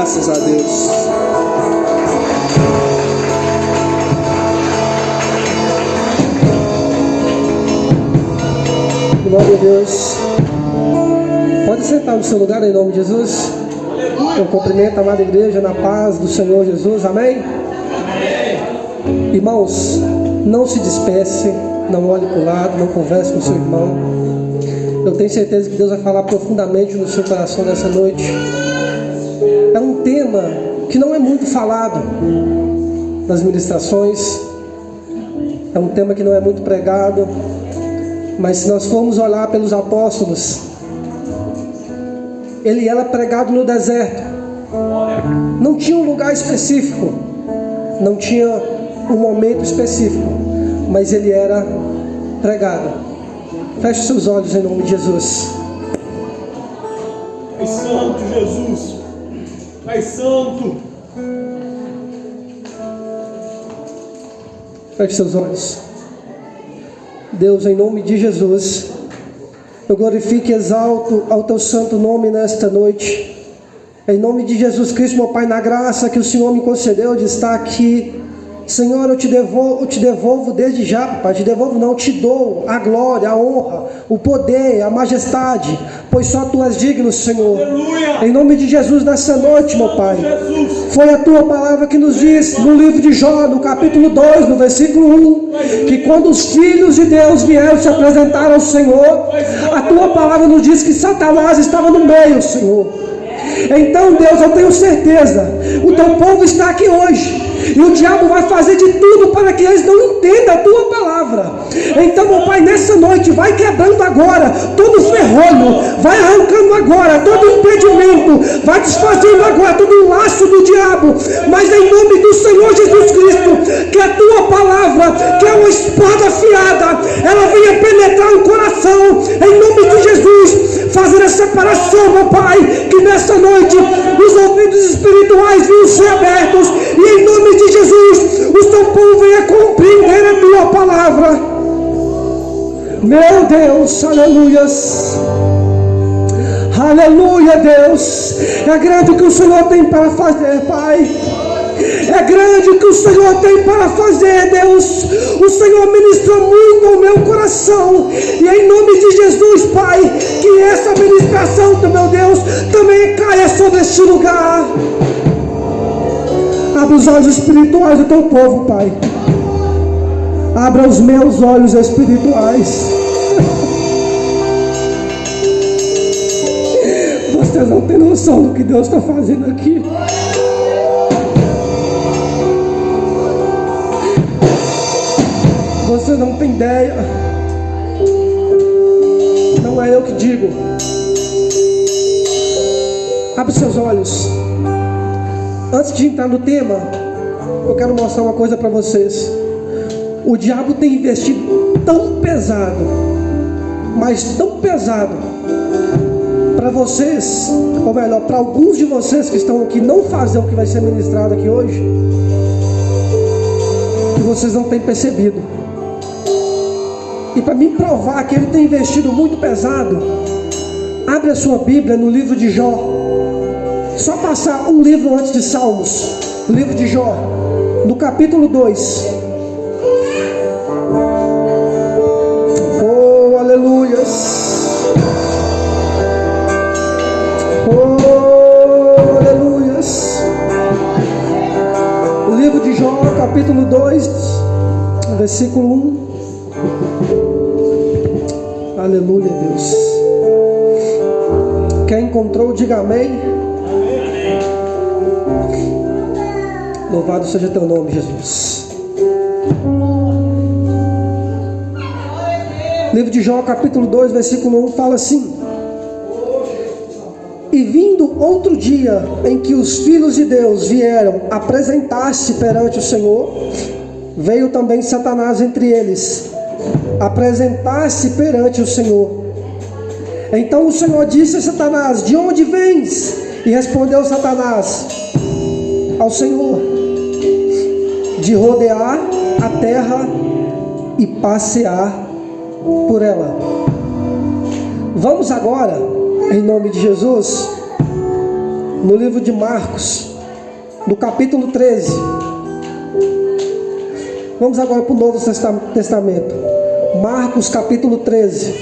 Graças a Deus. Glória a Deus. Pode sentar no seu lugar em nome de Jesus. Eu cumprimento a amada igreja na paz do Senhor Jesus. Amém? Irmãos, não se disperse, não olhe para o lado, não converse com seu irmão. Eu tenho certeza que Deus vai falar profundamente no seu coração nessa noite. É um tema que não é muito falado nas ministrações, é um tema que não é muito pregado, mas se nós formos olhar pelos apóstolos, ele era pregado no deserto. Não tinha um lugar específico, não tinha um momento específico, mas ele era pregado. Feche seus olhos em nome de Jesus. Pai Santo, Jesus, Pai Santo. Feche seus olhos. Deus, em nome de Jesus, eu glorifico e exalto ao teu santo nome nesta noite. Em nome de Jesus Cristo, meu Pai, na graça que o Senhor me concedeu de estar aqui, Senhor, eu te devolvo desde já, Pai, eu te dou a glória, a honra, o poder, a majestade, pois só Tu és digno, Senhor. Aleluia. Em nome de Jesus, nessa noite, meu Pai, foi a Tua palavra que nos diz no livro de Jó, no capítulo 2, no versículo 1, que quando os filhos de Deus vieram se apresentar ao Senhor, a Tua palavra nos diz que Satanás estava no meio, Senhor. Então, Deus, eu tenho certeza, o Teu povo está aqui hoje, e o diabo vai fazer de tudo para que eles não entendam a Tua palavra. Então, meu Pai, nessa noite, vai quebrando agora todo o ferrolho, vai arrancando agora todo o impedimento, vai desfazendo agora todo o laço do diabo, mas em nome do Senhor Jesus Cristo, que a Tua palavra, que é uma espada afiada, ela venha penetrar o coração, em nome de Jesus, fazer a separação, meu Pai, que nessa noite os ouvidos espirituais venham ser abertos, e em nome de Jesus, o Teu povo venha compreender a Tua palavra. Meu Deus, aleluias. Aleluia, Deus. É grande o que o Senhor tem para fazer, Pai. É grande o que o Senhor tem para fazer, Deus. O Senhor ministrou muito ao meu coração, e em nome de Jesus, Pai, que essa ministração do meu Deus também caia sobre este lugar. Abra os olhos espirituais do Teu povo, Pai. Abra os meus olhos espirituais. Vocês não têm noção do que Deus está fazendo aqui. Você não tem ideia. Não é eu que digo. Abre seus olhos. Antes de entrar no tema, eu quero mostrar uma coisa para vocês. O diabo tem investido tão pesado, mas tão pesado, para vocês, ou melhor, para alguns de vocês que estão aqui não fazer o que vai ser ministrado aqui hoje, que vocês não têm percebido. E para me provar que ele tem investido muito pesado, abre a sua Bíblia no livro de Jó. Só passar um livro antes de Salmos, o livro de Jó, no capítulo 2. Oh, aleluias. Oh, aleluias. O livro de Jó, capítulo 2, versículo 1. Aleluia, Deus. Quem encontrou, diga amém. Louvado seja Teu nome, Jesus. Livro de Jó, capítulo 2, versículo 1, fala assim: E vindo outro dia em que os filhos de Deus vieram apresentar-se perante o Senhor, veio também Satanás entre eles, apresentar-se perante o Senhor. Então o Senhor disse a Satanás: De onde vens? E respondeu Satanás ao Senhor: De rodear a terra e passear por ela. Vamos agora, em nome de Jesus, no livro de Marcos, no capítulo 13. Vamos agora para o Novo Testamento. Marcos, capítulo 13.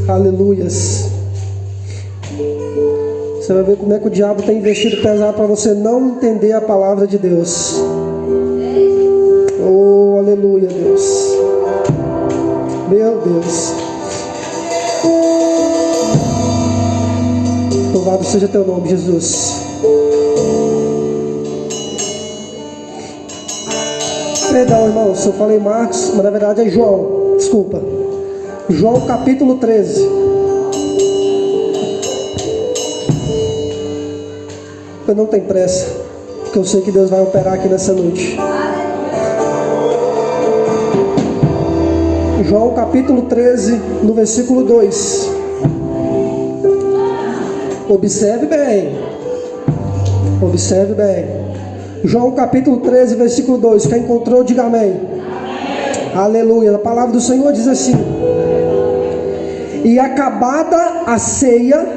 Aleluias. Você vai ver como é que o diabo tem investido pesado para você não entender a palavra de Deus. Oh, aleluia, Deus. Meu Deus. Louvado seja teu nome, Jesus. Perdão, irmãos, eu falei Marcos, mas na verdade é João. Desculpa. João capítulo 13. Eu não tenho pressa, porque eu sei que Deus vai operar aqui nessa noite. João capítulo 13, no versículo 2. Observe bem. Observe bem. João capítulo 13, versículo 2. Quem encontrou, diga amém. Aleluia. A palavra do Senhor diz assim: e acabada a ceia,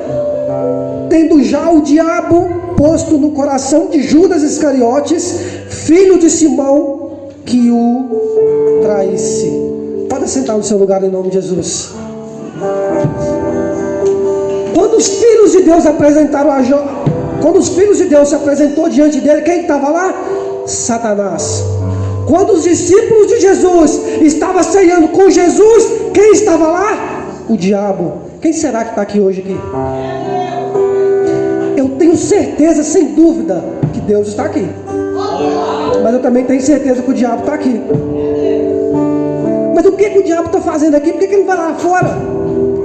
tendo já o diabo posto no coração de Judas Iscariotes, filho de Simão, que o traísse. Pode sentar no seu lugar em nome de Jesus. Quando os filhos de Deus apresentaram a quando os filhos de Deus se apresentou diante dele, quem estava lá? Satanás. Quando os discípulos de Jesus estavam ceando com Jesus, quem estava lá? O diabo. Quem será que está aqui hoje aqui? Eu tenho certeza, sem dúvida, que Deus está aqui. Mas eu também tenho certeza que o diabo está aqui. Mas o que o diabo está fazendo aqui? Por que ele não vai lá fora?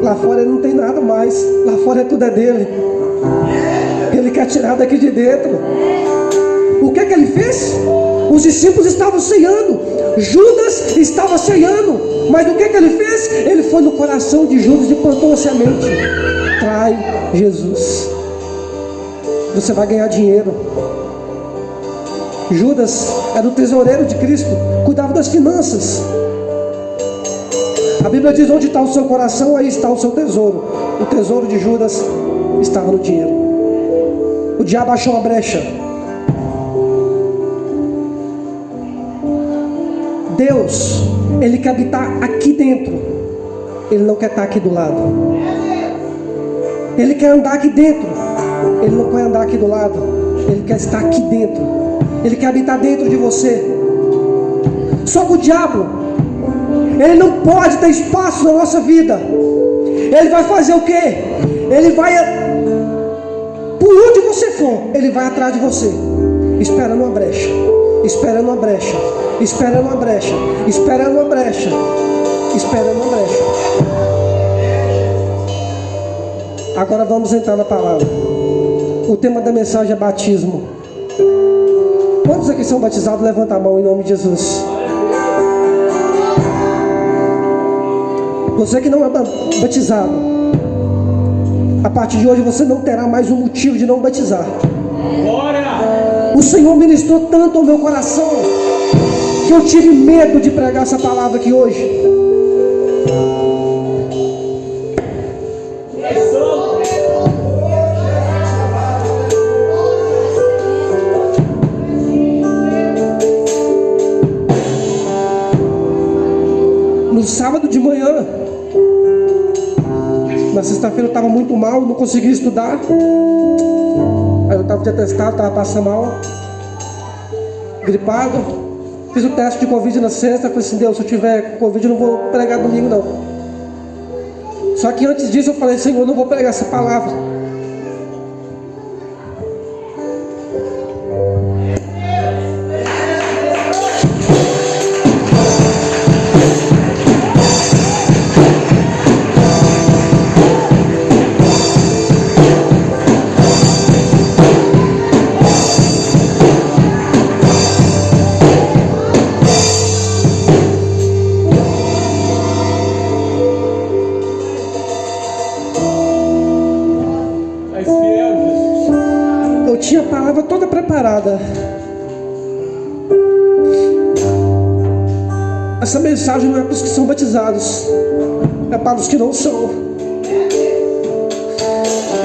Lá fora ele não tem nada mais. Lá fora tudo é dele. Ele quer tirar daqui de dentro. O que ele fez? Os discípulos estavam ceando. Judas estava ceando. Mas o que ele fez? Ele foi no coração de Judas e plantou a semente. Trai Jesus. Você vai ganhar dinheiro. Judas era o tesoureiro de Cristo, cuidava das finanças. A Bíblia diz: onde está o seu coração, aí está o seu tesouro. O tesouro de Judas estava no dinheiro. O diabo achou uma brecha. Deus, Ele quer habitar aqui dentro. Ele não quer estar aqui do lado. Ele quer andar aqui dentro. Ele não quer andar aqui do lado. Ele quer estar aqui dentro. Ele quer habitar dentro de você. Só que o diabo, ele não pode ter espaço na nossa vida. Ele vai fazer o quê? Ele vai, por onde você for, ele vai atrás de você, esperando uma brecha, esperando uma brecha, esperando uma brecha, esperando uma brecha, esperando uma brecha. Agora vamos entrar na palavra. O tema da mensagem é batismo. Quantos aqui são batizados? Levanta a mão em nome de Jesus. Você que não é batizado, a partir de hoje você não terá mais um motivo de não batizar. O Senhor ministrou tanto ao meu coração que eu tive medo de pregar essa palavra aqui hoje. No sábado de manhã, na sexta-feira eu estava muito mal, não conseguia estudar. Aí eu estava de atestado, estava passando mal, gripado. Fiz o teste de Covid na sexta. Falei assim: Deus, se eu tiver Covid eu não vou pregar domingo não. Só que antes disso eu falei: Senhor, eu não vou pregar essa palavra. Tinha a palavra toda preparada. Essa mensagem não é para os que são batizados, é para os que não são.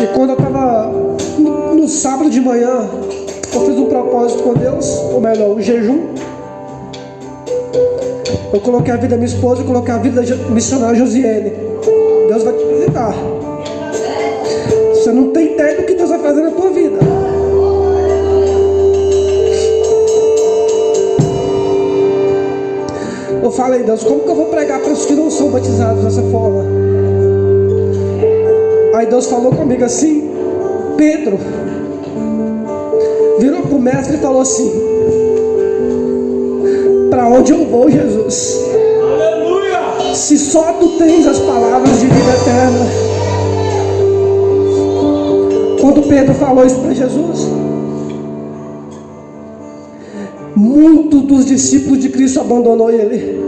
E quando eu estava no sábado de manhã, eu fiz um propósito com Deus, ou melhor, um jejum. Eu coloquei a vida da minha esposa e coloquei a vida da missionária Josiane. Deus vai te visitar. Você não tem ideia do que Deus vai fazer na tua vida. Eu falei, Deus, como que eu vou pregar para os que não são batizados dessa forma? Aí Deus falou comigo assim: Pedro virou para o mestre e falou assim: para onde eu vou, Jesus? Aleluia! Se só tu tens as palavras de vida eterna. Quando Pedro falou isso para Jesus, muitos dos discípulos de Cristo abandonou ele.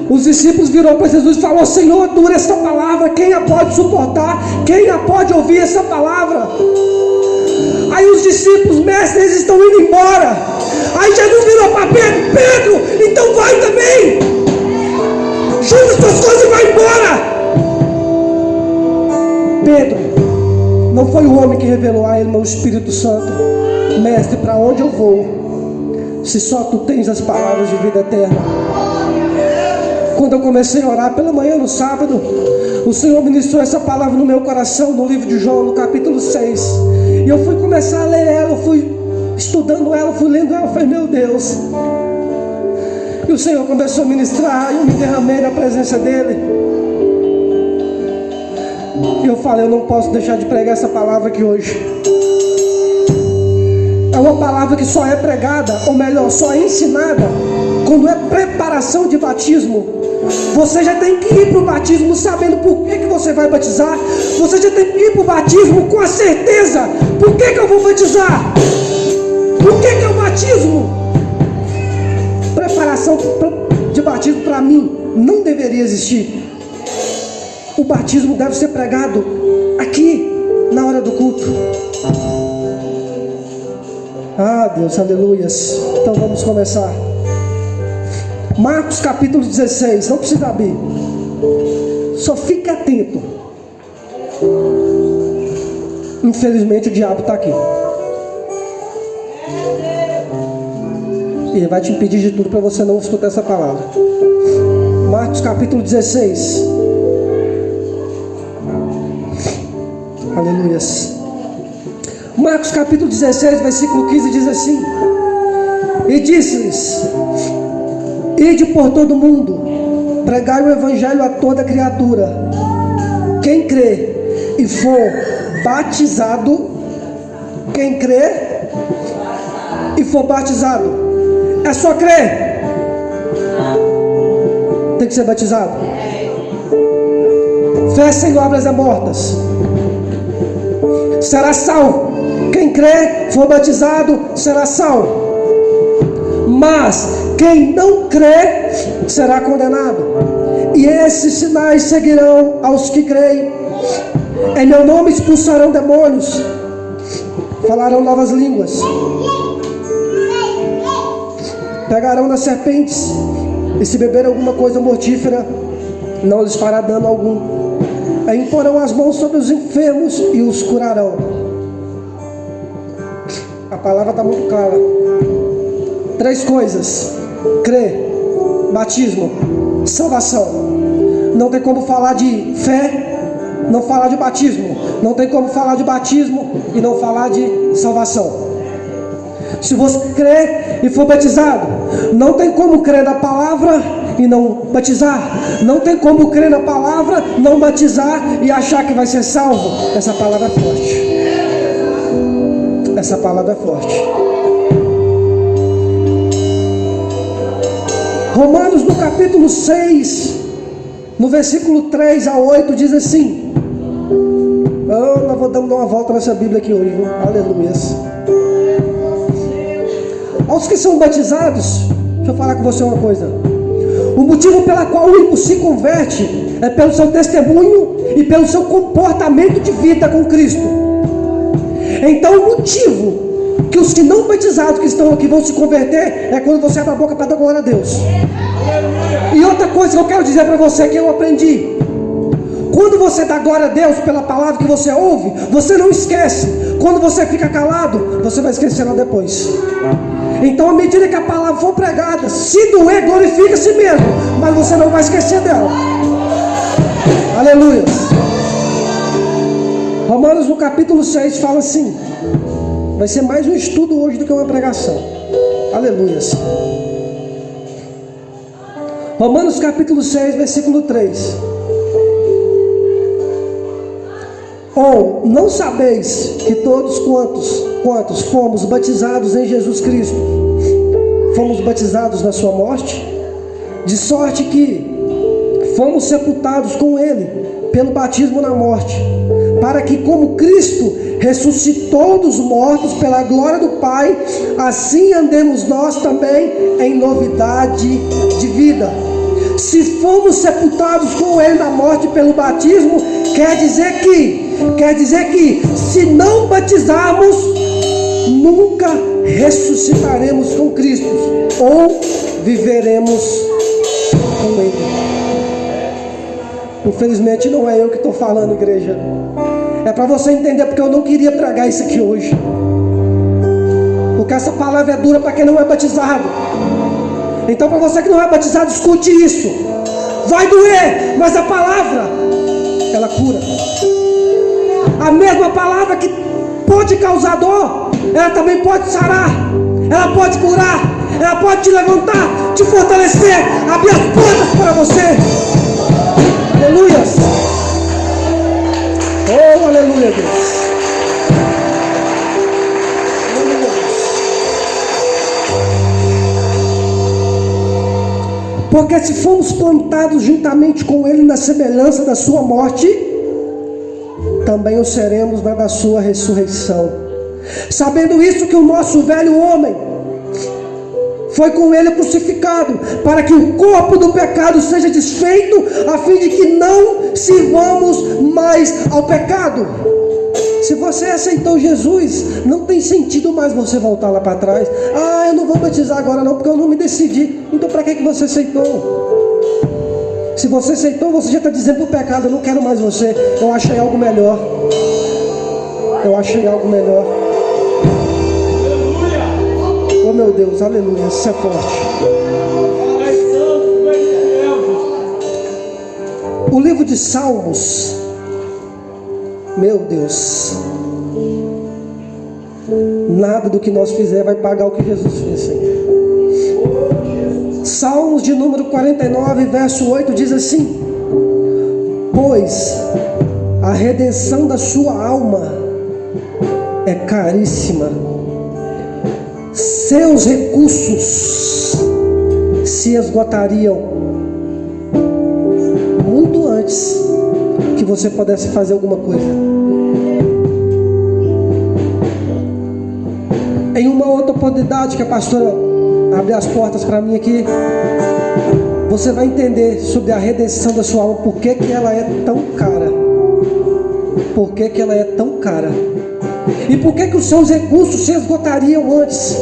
Os discípulos virou para Jesus e falou: Senhor, dura essa palavra, quem a pode suportar? Quem a pode ouvir essa palavra? Aí os discípulos, mestre, eles estão indo embora. Aí Jesus virou para Pedro: Pedro, então vai também, junta as tuas coisas e vai embora. Pedro, não foi o homem que revelou a ele, mas o Espírito Santo. Mestre, para onde eu vou, se só tu tens as palavras de vida eterna? Quando eu comecei a orar pela manhã no sábado, o Senhor ministrou essa palavra no meu coração, no livro de João, no capítulo 6. E eu fui começar a ler ela, eu fui estudando ela, fui lendo ela, eu falei: meu Deus. E o Senhor começou a ministrar, e eu me derramei na presença dEle. E eu falei: eu não posso deixar de pregar essa palavra aqui hoje. É uma palavra que só é pregada, ou melhor, só é ensinada quando é preparação de batismo. Você já tem que ir para o batismo sabendo por que você vai batizar. Você já tem que ir para o batismo com a certeza: por que eu vou batizar? Por que é o batismo? Preparação de batismo para mim não deveria existir. O batismo deve ser pregado aqui, na hora do culto. Ah, Deus, aleluias. Então vamos começar. Marcos capítulo 16, não precisa abrir, só fique atento. Infelizmente o diabo está aqui e ele vai te impedir de tudo para você não escutar essa palavra. Marcos capítulo 16. Aleluias. Marcos capítulo 16, versículo 15 diz assim: e disse-lhes: ide por todo o mundo, pregai o evangelho a toda criatura. Quem crê e for batizado, quem crê e for batizado, é só crer. Tem que ser batizado. Fé sem obras é mortas. Será salvo. Quem crê, for batizado, será salvo. Mas quem não crê será condenado. E esses sinais seguirão aos que creem. Em meu nome expulsarão demônios, falarão novas línguas, pegarão nas serpentes, e se beber alguma coisa mortífera, não lhes fará dano algum. E imporão as mãos sobre os enfermos e os curarão. A palavra está muito clara. 3 coisas: crer, batismo, salvação. Não tem como falar de fé, não falar de batismo. Não tem como falar de batismo e não falar de salvação. Se você crer e for batizado, não tem como crer na palavra e não batizar. Não tem como crer na palavra, não batizar e achar que vai ser salvo. Essa palavra é forte. Essa palavra é forte. Romanos no capítulo 6, no versículo 3 a 8 diz assim: nós vamos dar uma volta nessa Bíblia aqui hoje, viu? Aleluia. Aos que são batizados, deixa eu falar com você uma coisa. O motivo pela qual o ímpio se converte é pelo seu testemunho e pelo seu comportamento de vida com Cristo. Então o motivo que os que não batizados que estão aqui vão se converter é quando você abre a boca para dar glória a Deus. E outra coisa que eu quero dizer para você que eu aprendi: Quando você dá glória a Deus pela palavra que você ouve, você não esquece. Quando você fica calado, você vai esquecer ela depois. Então, à medida que a palavra for pregada, se doer, glorifica a si mesmo, mas você não vai esquecer dela. Aleluia. Romanos no capítulo 6 fala assim. Vai ser mais um estudo hoje do que uma pregação. Aleluia. Romanos capítulo 6, versículo 3. Ou não sabeis que todos quantos fomos batizados em Jesus Cristo, fomos batizados na sua morte, de sorte que fomos sepultados com Ele pelo batismo na morte, para que como Cristo ressuscitou dos mortos pela glória do Pai, assim andemos nós também em novidade de vida. Se fomos sepultados com Ele na morte pelo batismo, quer dizer que se não batizarmos, nunca ressuscitaremos com Cristo, ou viveremos com Ele. Infelizmente não é eu que estou falando, igreja. É para você entender, porque eu não queria pregar isso aqui hoje. Porque essa palavra é dura para quem não é batizado. Então, para você que não é batizado, escute isso. Vai doer, mas a palavra, ela cura. A mesma palavra que pode causar dor, ela também pode sarar. Ela pode curar. Ela pode te levantar, te fortalecer, abrir as portas para você. Aleluia. Oh, aleluia, Deus. Porque se fomos plantados juntamente com Ele na semelhança da sua morte, também o seremos na da sua ressurreição. Sabendo isso, que o nosso velho homem foi com Ele crucificado, para que o corpo do pecado seja desfeito, a fim de que não sirvamos mais ao pecado. Se você aceitou Jesus, não tem sentido mais você voltar lá para trás. Ah, eu não vou batizar agora não, porque eu não me decidi. Então para que você aceitou? Se você aceitou, você já está dizendo para o pecado: eu não quero mais você, eu achei algo melhor. Eu achei algo melhor. Oh meu Deus, aleluia, isso é forte. O livro de Salmos, meu Deus, nada do que nós fizer vai pagar o que Jesus fez, Senhor. Salmos de número 49, verso 8 diz assim: pois a redenção da sua alma é caríssima, seus recursos se esgotariam muito antes que você pudesse fazer alguma coisa. Em uma outra oportunidade que a pastora abrir as portas para mim aqui, você vai entender sobre a redenção da sua alma, por que ela é tão cara, por que ela é tão cara, e por que os seus recursos se esgotariam antes.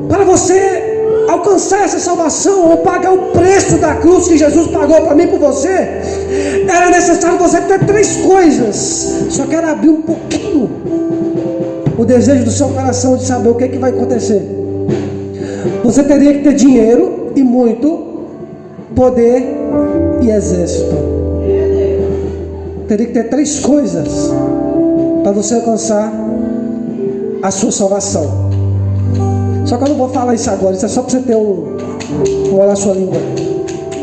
Para você alcançar essa salvação, ou pagar o preço da cruz que Jesus pagou para mim e por você, era necessário você ter três coisas. Só quero abrir um pouquinho o desejo do seu coração de saber o que vai acontecer. Você teria que ter dinheiro e muito, poder e exército. Teria que ter três coisas para você alcançar a sua salvação. Só que eu não vou falar isso agora, isso é só para você ter um olhar na sua língua.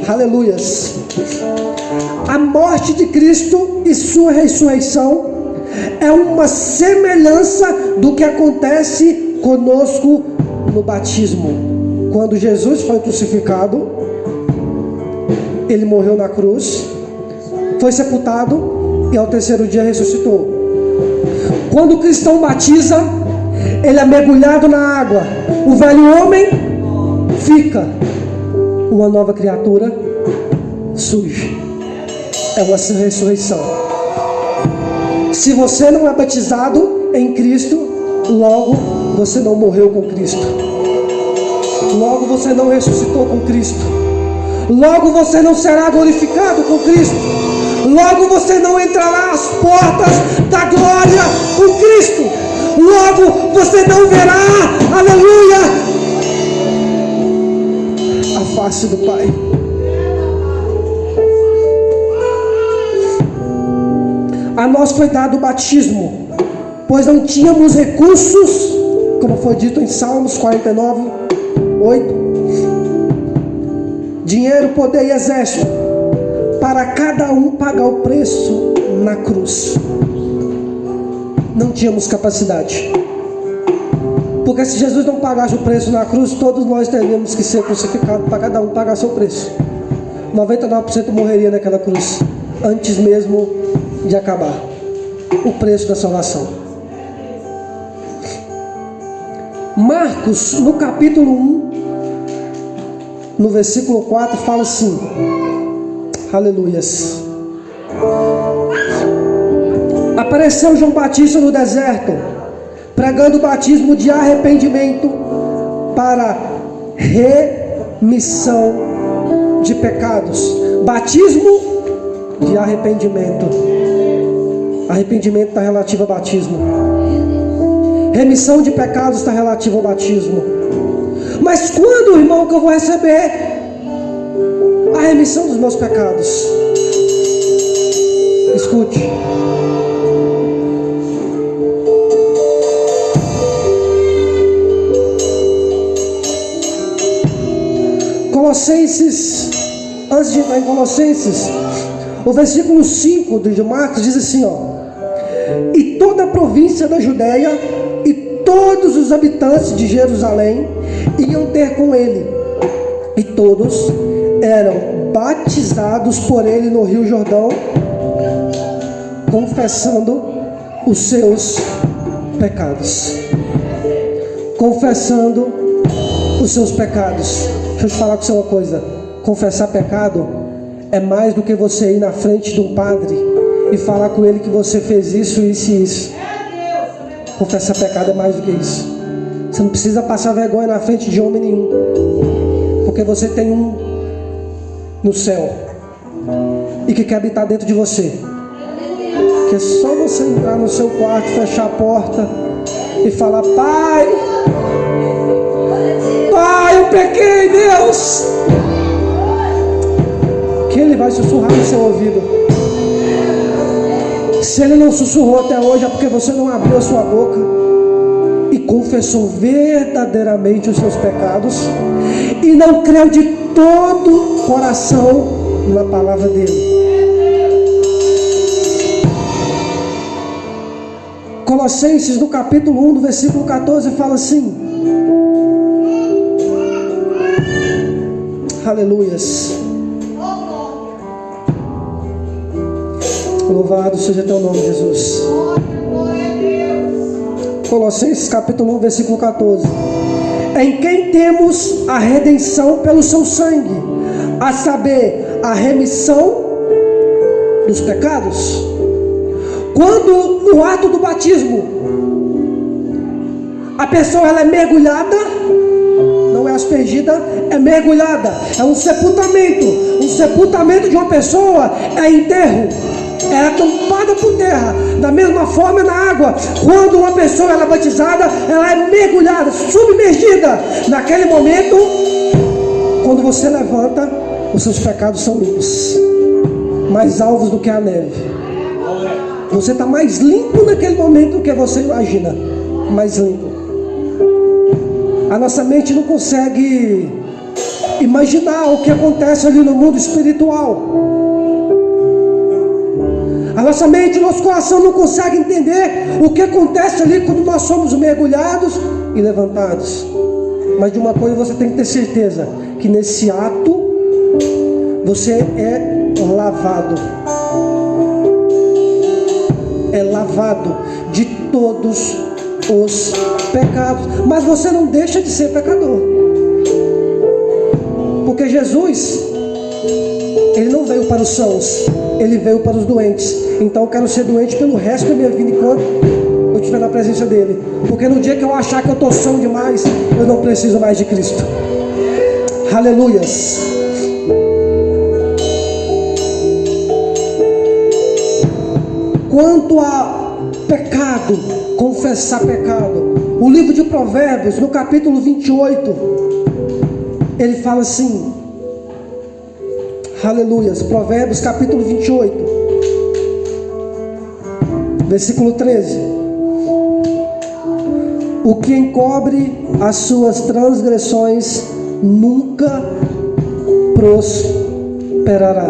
Aleluias. A morte de Cristo e sua ressurreição é uma semelhança do que acontece conosco no batismo. Quando Jesus foi crucificado, Ele morreu na cruz, foi sepultado e ao terceiro dia ressuscitou. Quando o cristão batiza, ele é mergulhado na água. O velho homem fica, uma nova criatura surge. É uma ressurreição. Se você não é batizado em Cristo, logo você não morreu com Cristo. Logo você não ressuscitou com Cristo. Logo você não será glorificado com Cristo. logo você não entrará às portas da glória com Cristo. Logo você não verá, aleluia, a face do Pai. A nós foi dado o batismo, pois não tínhamos recursos, como foi dito em Salmos 49, 8, dinheiro, poder e exército, para cada um pagar o preço na cruz. Não tínhamos capacidade, porque se Jesus não pagasse o preço na cruz, todos nós teríamos que ser crucificados, para cada um pagar seu preço. 99% morreria naquela cruz, antes mesmo de acabar o preço da salvação. Marcos, no capítulo 1, no versículo 4, fala assim, aleluias: apareceu João Batista no deserto, pregando o batismo de arrependimento para remissão de pecados. Batismo de arrependimento. Arrependimento está relativo a batismo. Remissão de pecados está relativo ao batismo. Mas quando, irmão, que eu vou receber a remissão dos meus pecados? Escute. Colossenses, antes de entrar em Colossenses, o versículo 5 de Marcos diz assim, ó: e toda a província da Judéia e todos os habitantes de Jerusalém iam ter com ele, e todos eram batizados por ele no Rio Jordão, confessando os seus pecados. Confessando os seus pecados. Deixa eu te falar com você uma coisa: confessar pecado é mais do que você ir na frente de um padre e falar com ele que você fez isso, isso e isso. Confessar pecado é mais do que isso. Você não precisa passar vergonha na frente de homem nenhum, porque você tem um no céu e que quer habitar dentro de você. Que é só você entrar no seu quarto, fechar a porta e falar: Pai, eu pequei, Deus. Que Ele vai sussurrar no seu ouvido. Se Ele não sussurrou até hoje, é porque você não abriu a sua boca e confessou verdadeiramente os seus pecados e não creu de todo o coração na palavra dEle. Colossenses, no capítulo 1, do versículo 14, fala assim: aleluias. Louvado seja teu nome, Jesus. Colossenses capítulo 1, versículo 14: em quem temos a redenção pelo seu sangue, a saber, a remissão dos pecados. Quando no ato do batismo a pessoa ela é mergulhada, não é aspergida, é mergulhada, é um sepultamento. Um sepultamento de uma pessoa é enterro, é tampada por terra. Da mesma forma na água, quando uma pessoa ela é batizada, ela é mergulhada, submergida. Naquele momento, quando você levanta, os seus pecados são limpos, mais alvos do que a neve. Você está mais limpo naquele momento do que você imagina. Mais limpo. A nossa mente não consegue imaginar o que acontece ali no mundo espiritual. A nossa mente, nosso coração não consegue entender o que acontece ali quando nós somos mergulhados e levantados. Mas de uma coisa você tem que ter certeza: que nesse ato você é lavado. É lavado de todos os pecados. Mas você não deixa de ser pecador, porque Jesus, Ele não veio para os sãos, Ele veio para os doentes. Então eu quero ser doente pelo resto da minha vida enquanto eu estiver na presença dEle, porque no dia que eu achar que eu estou são demais, eu não preciso mais de Cristo. Aleluias. Quanto a pecado, confessar pecado, o livro de Provérbios, no capítulo 28, ele fala assim, aleluias, Provérbios capítulo 28, versículo 13: o que encobre as suas transgressões nunca prosperará,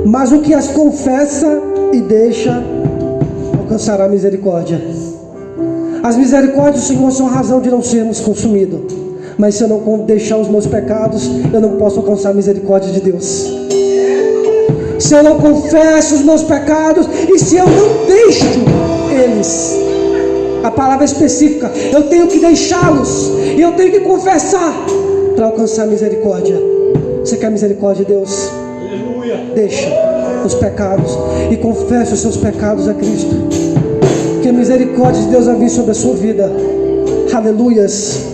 mas o que as confessa e deixa alcançará misericórdia. As misericórdias do Senhor são a razão de não sermos consumidos, mas se eu não deixar os meus pecados, eu não posso alcançar a misericórdia de Deus. Se eu não confesso os meus pecados e se eu não deixo eles, a palavra específica, eu tenho que deixá-los e eu tenho que confessar para alcançar a misericórdia. Você quer a misericórdia de Deus? Aleluia. Deixa os pecados e confesse os seus pecados a Cristo, que a misericórdia de Deus vai vir sobre a sua vida. Aleluias.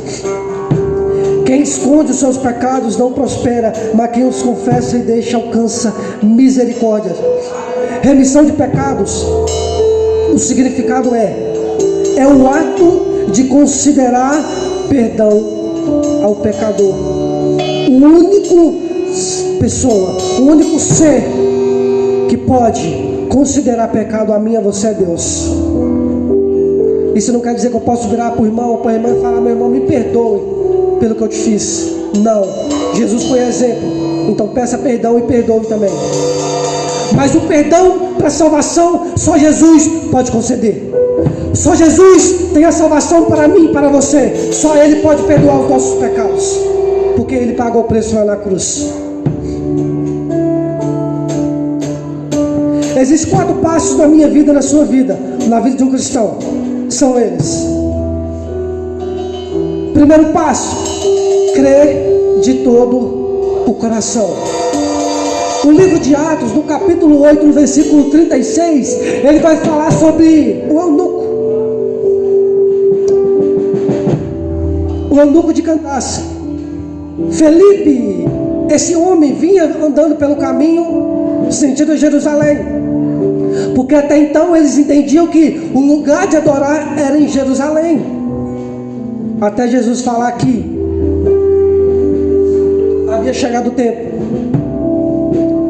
Quem esconde os seus pecados não prospera, mas quem os confessa e deixa alcança misericórdia. Remissão de pecados, o significado é o ato de considerar perdão ao pecador. O único pessoa, o único ser que pode considerar pecado a mim e a você é Deus. Isso não quer dizer que eu posso virar para o irmão ou para a irmã e falar: meu irmão, me perdoe pelo que eu te fiz. Não, Jesus foi exemplo, então peça perdão e perdoe também. Mas o perdão para a salvação só Jesus pode conceder. Só Jesus tem a salvação para mim e para você. Só Ele pode perdoar os nossos pecados, porque Ele pagou o preço lá na cruz. Existem 4 passos na minha vida, na sua vida, na vida de um cristão. São eles. Primeiro passo: crer de todo o coração. O livro de Atos, no capítulo 8, no versículo 36, ele vai falar sobre o eunuco. O eunuco de Candace. Felipe, esse homem vinha andando pelo caminho sentido Jerusalém, porque até então eles entendiam que o lugar de adorar era em Jerusalém, até Jesus falar que havia chegado o tempo,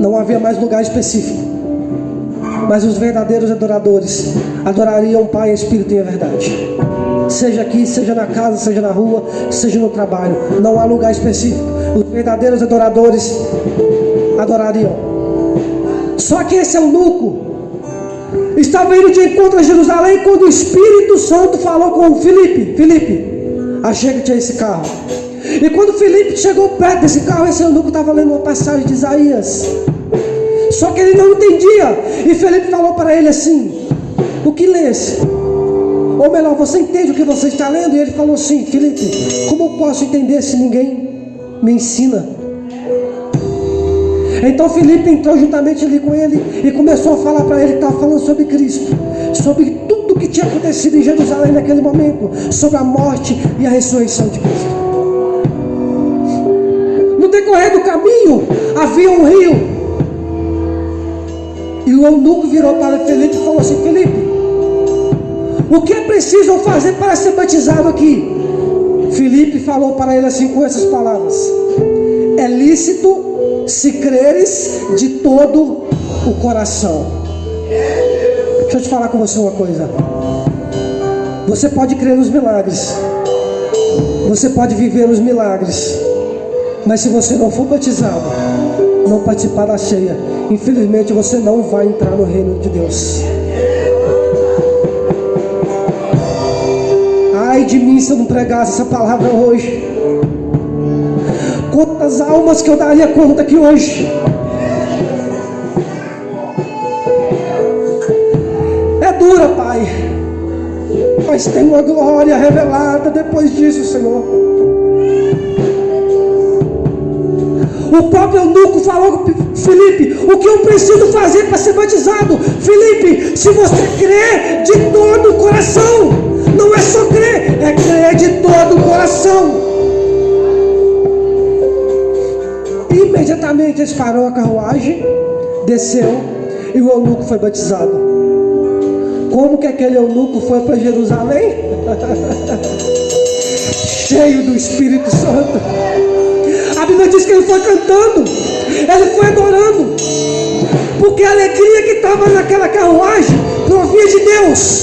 não havia mais lugar específico, mas os verdadeiros adoradores adorariam o Pai, Espírito e a verdade. Seja aqui, seja na casa, seja na rua, seja no trabalho, não há lugar específico. Os verdadeiros adoradores adorariam. Só que esse eunuco estava indo de encontro a Jerusalém quando o Espírito Santo falou com Felipe: Felipe, achega-te a esse carro. E quando Felipe chegou perto desse carro, esse eunuco estava lendo uma passagem de Isaías, só que ele não entendia. E Felipe falou para ele assim: o que lês? Ou melhor, você entende o que você está lendo? E ele falou assim: Felipe, como eu posso entender se ninguém me ensina? Então Felipe entrou juntamente ali com ele e começou a falar para ele que estava falando sobre Cristo, sobre tudo que tinha acontecido em Jerusalém naquele momento, sobre a morte e a ressurreição de Cristo. No decorrer do caminho havia um rio, e o eunuco virou para Felipe e falou assim: Felipe, o que é preciso eu fazer para ser batizado aqui? Felipe falou para ele assim, com essas palavras: é lícito se creres de todo o coração. Deixa eu te falar com você uma coisa. Você pode crer nos milagres, você pode viver os milagres, mas se você não for batizado, não participar da ceia, infelizmente você não vai entrar no reino de Deus. Ai de mim se eu não pregasse essa palavra hoje. Quantas almas que eu daria conta aqui hoje. É dura, Pai, mas tem uma glória revelada depois disso, Senhor. O próprio eunuco falou com Felipe: o que eu preciso fazer para ser batizado? Felipe, se você crer de todo o coração, não é só crer, é crer de todo o coração. Imediatamente eles pararam a carruagem, desceu, e o eunuco foi batizado. Como que aquele eunuco foi para Jerusalém? Cheio do Espírito Santo. A Bíblia diz que ele foi cantando, ele foi adorando, porque a alegria que estava naquela carruagem provia de Deus.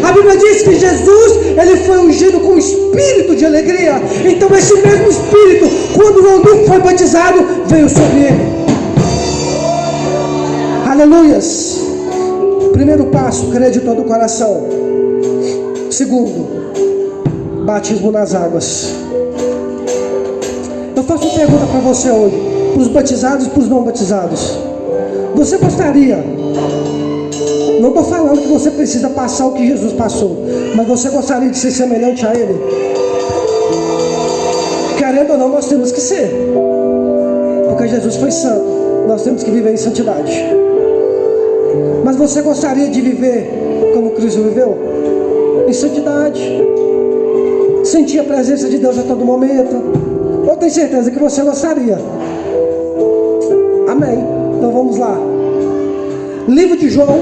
A Bíblia diz que Jesus, ele foi ungido com espírito de alegria. Então esse mesmo espírito, quando o eunuco foi batizado, veio sobre ele. Aleluias. Primeiro passo, crer de todo o coração. Segundo, batismo nas águas. Eu faço uma pergunta para você hoje, para os batizados e para os não batizados. Você gostaria, não estou falando que você precisa passar o que Jesus passou, mas você gostaria de ser semelhante a Ele? Querendo ou não, nós temos que ser, porque Jesus foi santo, nós temos que viver em santidade. Mas você gostaria de viver como Cristo viveu? Em santidade, sentir a presença de Deus a todo momento? Eu tenho certeza que você gostaria. Amém. Então vamos lá. Livro de João,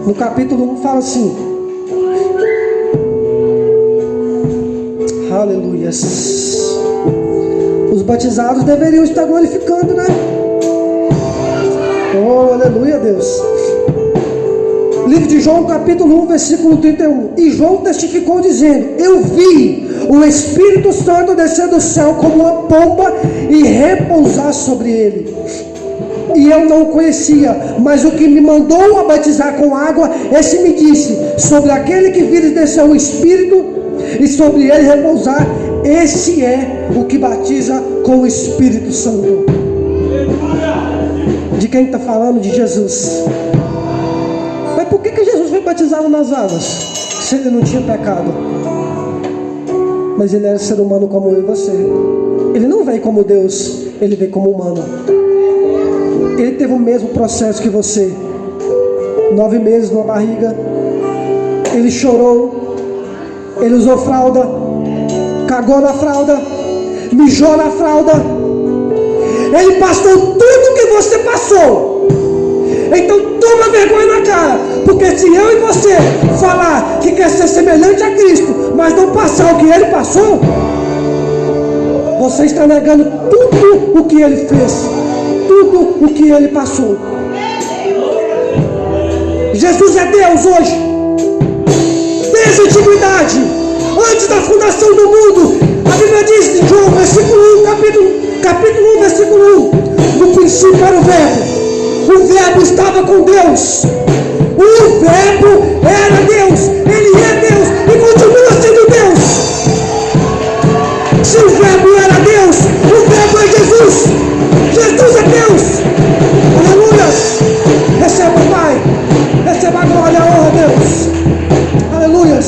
no capítulo 1, fala assim. Aleluias. Os batizados deveriam estar glorificando, né? Oh, aleluia, Deus. Livro de João, capítulo 1, versículo 31. E João testificou dizendo: eu vi o Espírito Santo descer do céu como uma pomba e repousar sobre ele. E eu não o conhecia, mas o que me mandou a batizar com água, esse me disse: sobre aquele que vires descer o Espírito e sobre ele repousar, esse é o que batiza com o Espírito Santo. De quem está falando? De Jesus. Mas por que Jesus foi batizado nas águas, se ele não tinha pecado? Mas ele era ser humano como eu e você. Ele não veio como Deus, ele veio como humano. Ele teve o mesmo processo que você. 9 meses numa barriga. Ele chorou. Ele usou fralda. Cagou na fralda. Mijou na fralda. Ele passou tudo que você passou. Então toma vergonha na cara. Porque se eu e você falar que quer ser semelhante a Cristo, mas não passar o que ele passou, você está negando tudo o que ele fez, tudo o que ele passou. Jesus é Deus hoje, desde a antiguidade, antes da fundação do mundo. A Bíblia diz em João, versículo 1, capítulo 1, versículo 1: no princípio era o verbo estava com Deus, o verbo era Deus, ele é Deus e continua sendo Deus. Se o verbo era Deus, o verbo é Jesus. Jesus é Deus. Aleluia. Receba, Pai, receba a glória, a honra, Deus. Aleluia.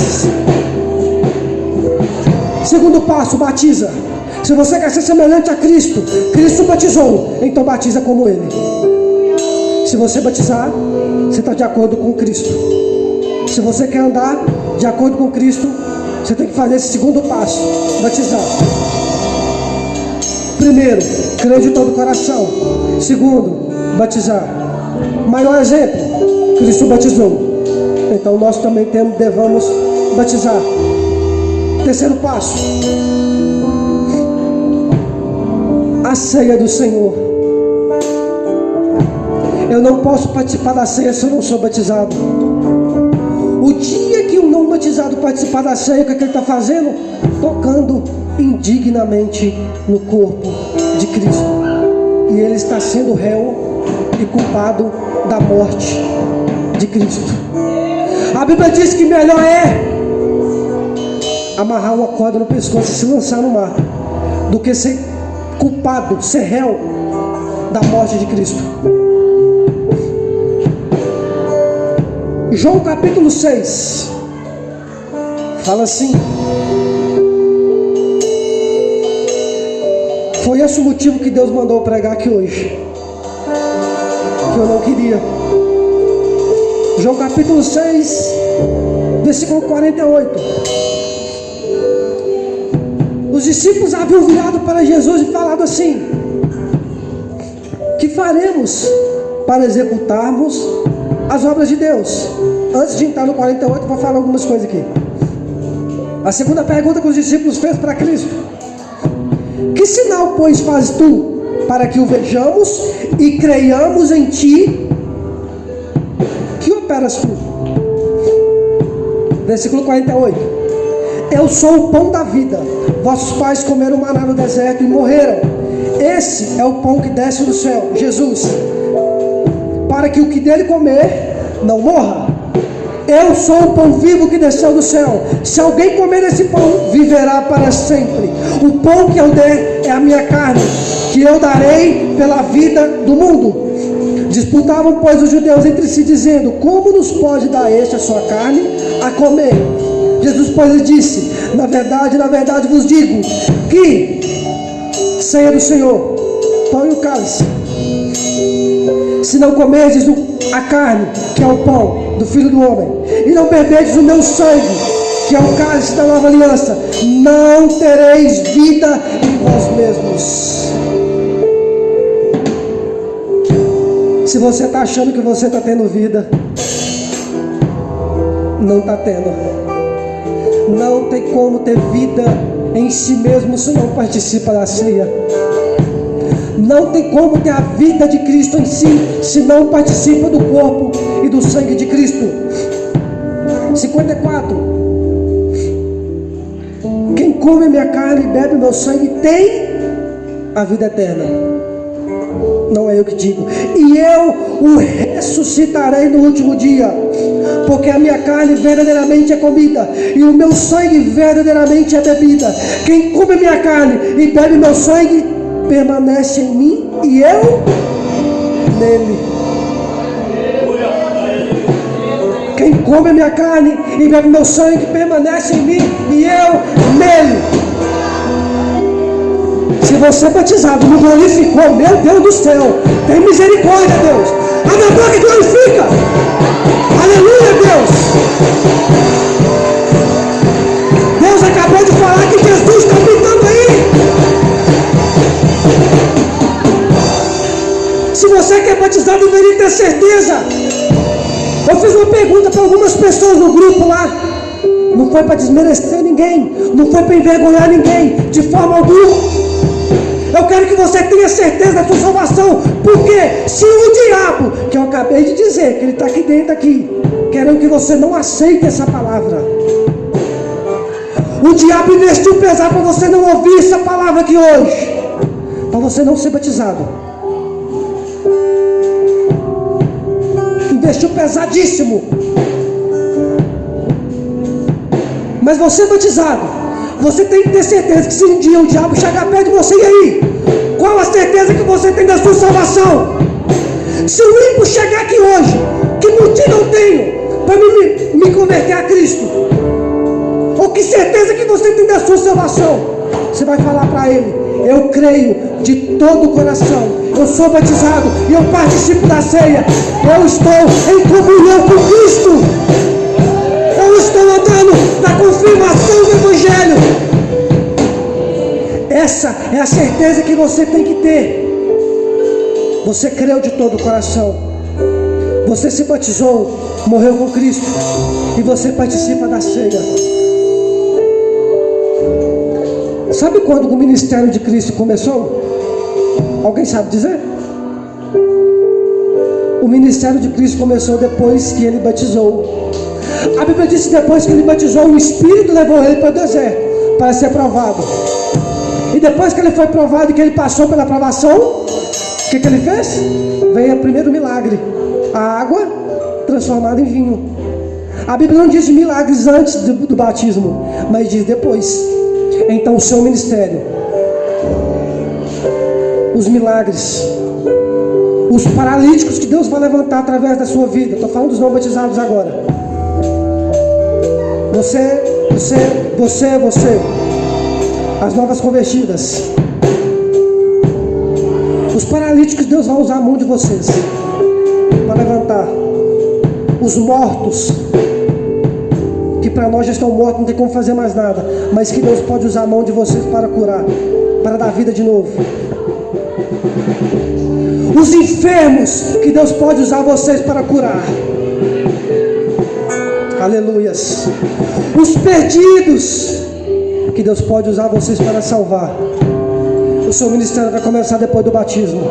Segundo passo, batiza. Se você quer ser semelhante a Cristo, Cristo batizou, então batiza como Ele. Se você batizar, você está de acordo com Cristo. Se você quer andar de acordo com Cristo, você tem que fazer esse segundo passo, batizar. Primeiro, crer de todo o coração. Segundo, batizar. Maior exemplo, Cristo batizou. Então nós também devamos batizar. Terceiro passo, a ceia do Senhor. Eu não posso participar da ceia se eu não sou batizado. O dia que um não batizado participar da ceia, o que ele está fazendo? Tocando indignamente no corpo de Cristo. E ele está sendo réu e culpado da morte de Cristo. A Bíblia diz que melhor é amarrar uma corda no pescoço e se lançar no mar, do que ser culpado, ser réu da morte de Cristo. João capítulo 6 fala assim: foi esse o motivo que Deus mandou pregar aqui hoje, que eu não queria. João capítulo 6, versículo 48. Os discípulos haviam virado para Jesus e falado assim: que faremos para executarmos as obras de Deus? Antes de entrar no 48, vou falar algumas coisas aqui. A segunda pergunta que os discípulos fez para Cristo: que sinal, pois, fazes tu para que o vejamos e creiamos em ti? Que operas tu? Versículo 48: eu sou o pão da vida. Vossos pais comeram maná no deserto e morreram. Esse é o pão que desce do céu, Jesus, para que o que dele comer não morra. Eu sou o pão vivo que desceu do céu. Se alguém comer esse pão, viverá para sempre. O pão que eu der é a minha carne, que eu darei pela vida do mundo. Disputavam, pois, os judeus entre si, dizendo: como nos pode dar este a sua carne a comer? Jesus, pois, lhes disse: na verdade vos digo, que ceia do Senhor, pão e o cálice, se não comerdes a carne, que é o pão do Filho do Homem, e não beberdes o meu sangue, que é o cálice da nova aliança, não tereis vida em vós mesmos. Se você está achando que você está tendo vida, não está tendo. Não tem como ter vida em si mesmo se não participa da ceia. Não tem como ter a vida de Cristo em si se não participa do corpo e do sangue de Cristo. 54. Quem come minha carne e bebe meu sangue tem a vida eterna. Não é eu que digo. E eu o ressuscitarei no último dia. Porque a minha carne verdadeiramente é comida e o meu sangue verdadeiramente é bebida. Quem come minha carne e bebe meu sangue permanece em mim e eu nele. Quem come minha carne e bebe meu sangue permanece em mim e eu nele. Se você é batizado, me glorificou, meu Deus do céu, tem misericórdia, Deus. Abre a boca e glorifica. Aleluia, Deus. Deus acabou de falar que Jesus está habitando aí. Se você quer batizar, deveria ter certeza. Eu fiz uma pergunta para algumas pessoas no grupo lá. Não foi para desmerecer ninguém, não foi para envergonhar ninguém, de forma alguma. Eu quero que você tenha certeza da sua salvação. Porque se o diabo, que eu acabei de dizer, que ele está aqui dentro aqui, querendo que você não aceite essa palavra. O diabo investiu pesado para você não ouvir essa palavra aqui hoje, para você não ser batizado. Investiu pesadíssimo. Mas você batizado, você tem que ter certeza que se um dia o diabo chegar perto de você, e aí? Qual a certeza que você tem da sua salvação? Se o ímpio chegar aqui hoje, que motivo eu tenho para me converter a Cristo? Ou que certeza que você tem da sua salvação? Você vai falar para ele: eu creio de todo o coração, eu sou batizado e eu participo da ceia, eu estou em comunhão com Cristo, eu estou andando na confirmação do Evangelho. Essa é a certeza que você tem que ter. Você creu de todo o coração, você se batizou, morreu com Cristo e você participa da ceia. Sabe quando o ministério de Cristo começou? Alguém sabe dizer? O ministério de Cristo começou depois que ele batizou. A Bíblia diz que depois que ele batizou, o Espírito levou ele para o deserto para ser provado. E depois que ele foi provado e que ele passou pela provação, o que ele fez? Veio o primeiro milagre: a água transformada em vinho. A Bíblia não diz de milagres antes do batismo, mas diz depois. Então o seu ministério, os milagres, os paralíticos que Deus vai levantar através da sua vida. Estou falando dos não batizados agora. Você, as novas convertidas, os paralíticos, Deus vai usar a mão de vocês para levantar. Os mortos, que para nós já estão mortos, não tem como fazer mais nada, mas que Deus pode usar a mão de vocês para curar, para dar vida de novo. Os enfermos, que Deus pode usar vocês para curar. Aleluias. Os perdidos, que Deus pode usar vocês para salvar. O seu ministério vai começar depois do batismo.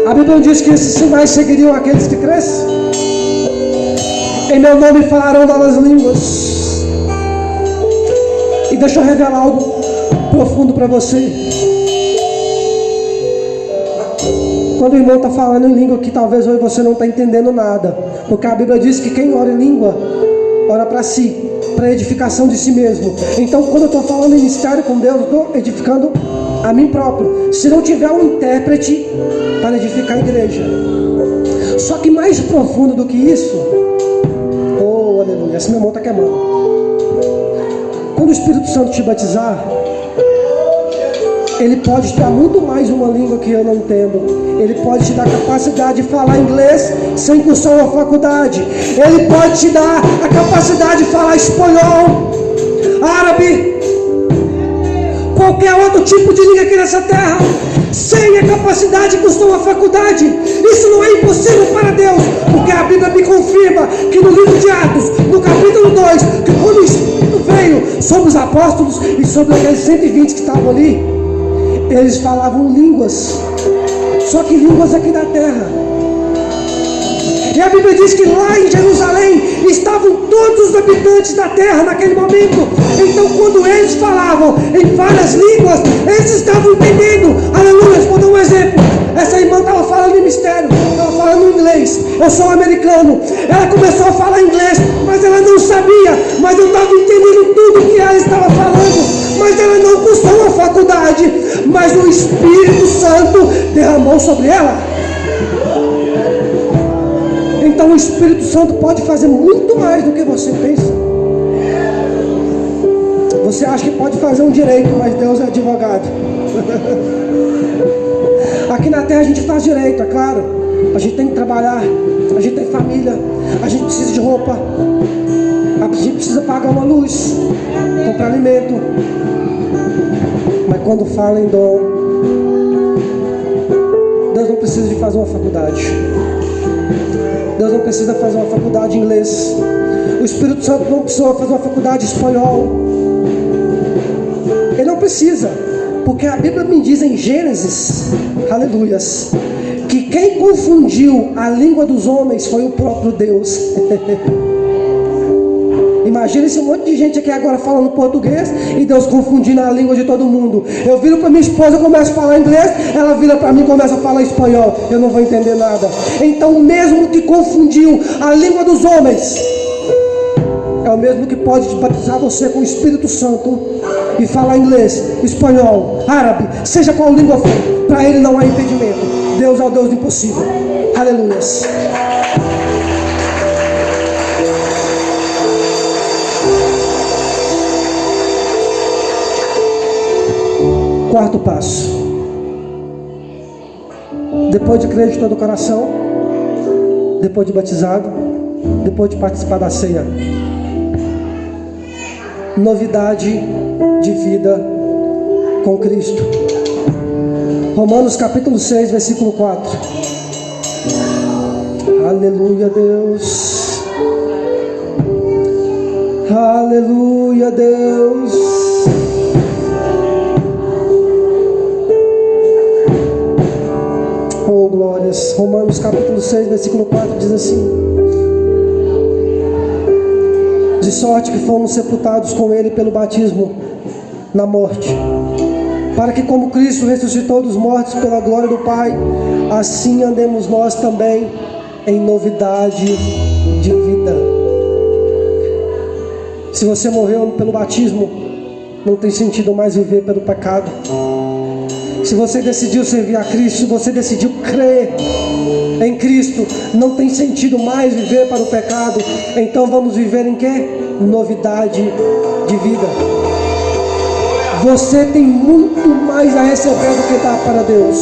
A Bíblia diz que esses sinais seguiriam aqueles que crescem. Em meu nome falarão novas línguas. E deixa eu revelar algo profundo para você. Quando o irmão está falando em língua que talvez hoje você não está entendendo nada, porque a Bíblia diz que quem ora em língua, ora para si, para edificação de si mesmo. Então quando eu estou falando em mistério com Deus, eu estou edificando a mim próprio. Se não tiver um intérprete para edificar a igreja. Só que mais profundo do que isso, oh aleluia, esse meu irmão está queimando. Quando o Espírito Santo te batizar, Ele pode te dar muito mais uma língua que eu não entendo. Ele pode te dar a capacidade de falar inglês sem cursar uma faculdade. Ele pode te dar a capacidade de falar espanhol, árabe, qualquer outro tipo de língua aqui nessa terra, sem a capacidade de cursar uma faculdade. Isso não é impossível para Deus, porque a Bíblia me confirma que no livro de Atos, no capítulo 2, que quando o Espírito veio sobre os apóstolos e sobre aqueles 120 que estavam ali, eles falavam línguas, só que línguas aqui da terra. E a Bíblia diz que lá em Jerusalém estavam todos os habitantes da terra naquele momento. Então quando eles falavam em várias línguas, eles estavam entendendo. Aleluia, vou dar um exemplo. Essa irmã estava falando em mistério, estava falando inglês. Eu sou americano. Ela começou a falar inglês, mas ela não sabia, mas eu estava entendendo tudo que ela estava falando. Mas ela não cursou uma faculdade, mas o Espírito Santo derramou sobre ela. Então o Espírito Santo pode fazer muito mais do que você pensa. Você acha que pode fazer um direito, mas Deus é advogado. Aqui na terra a gente faz direito, é claro. A gente tem que trabalhar, a gente tem família, a gente precisa de roupa, a gente precisa pagar uma luz, comprar alimento. Mas quando fala em dom, Deus não precisa de fazer uma faculdade. Deus não precisa fazer uma faculdade de inglês. O Espírito Santo não precisa fazer uma faculdade de espanhol. Ele não precisa, porque a Bíblia me diz em Gênesis, aleluias, que quem confundiu a língua dos homens foi o próprio Deus. Imagina esse monte de gente aqui agora falando português e Deus confundindo a língua de todo mundo. Eu viro para minha esposa, eu começo a falar inglês, ela vira para mim e começa a falar espanhol. Eu não vou entender nada. Então o mesmo que confundiu a língua dos homens é o mesmo que pode batizar você com o Espírito Santo e falar inglês, espanhol, árabe, seja qual língua for. Para Ele não há impedimento. Deus é o Deus do impossível. Aleluia. Quarto passo. Depois de crer de todo o coração, depois de batizado, depois de participar da ceia, novidade de vida com Cristo. Romanos capítulo 6, versículo 4. Aleluia, Deus. Aleluia, Deus. Oh, glórias. Romanos capítulo 6, versículo 4 diz assim: de sorte que fomos sepultados com Ele pelo batismo na morte, para que como Cristo ressuscitou dos mortos pela glória do Pai, assim andemos nós também em novidade de vida. Se você morreu pelo batismo, não tem sentido mais viver pelo pecado. Se você decidiu servir a Cristo, se você decidiu crer em Cristo, não tem sentido mais viver para o pecado. Então vamos viver em quê? Novidade de vida. Você tem muito mais a receber do que dar para Deus.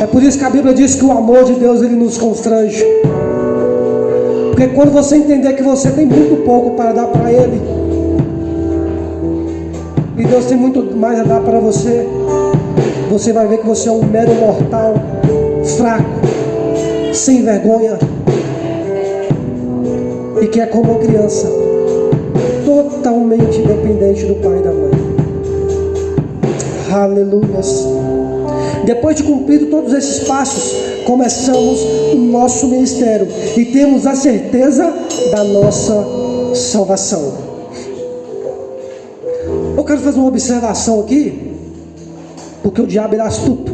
É por isso que a Bíblia diz que o amor de Deus, ele nos constrange. Porque quando você entender que você tem muito pouco para dar para Ele, e Deus tem muito mais a dar para você, você vai ver que você é um mero mortal, fraco, sem vergonha, e que é como uma criança, totalmente dependente do pai e da mãe. Aleluias. Depois de cumprido todos esses passos, começamos o nosso ministério e temos a certeza da nossa salvação. Eu quero fazer uma observação aqui, porque o diabo é astuto.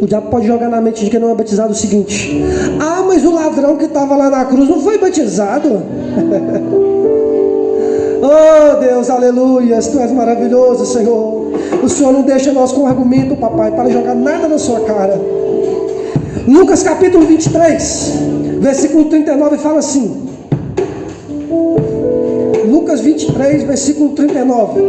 O diabo pode jogar na mente de quem não é batizado o seguinte: ah, mas o ladrão que estava lá na cruz não foi batizado? Oh Deus, aleluia, Tu és maravilhoso, Senhor. O Senhor não deixa nós com argumento, papai, para jogar nada na sua cara. Lucas capítulo 23, versículo 39 fala assim. Lucas 23, versículo 39.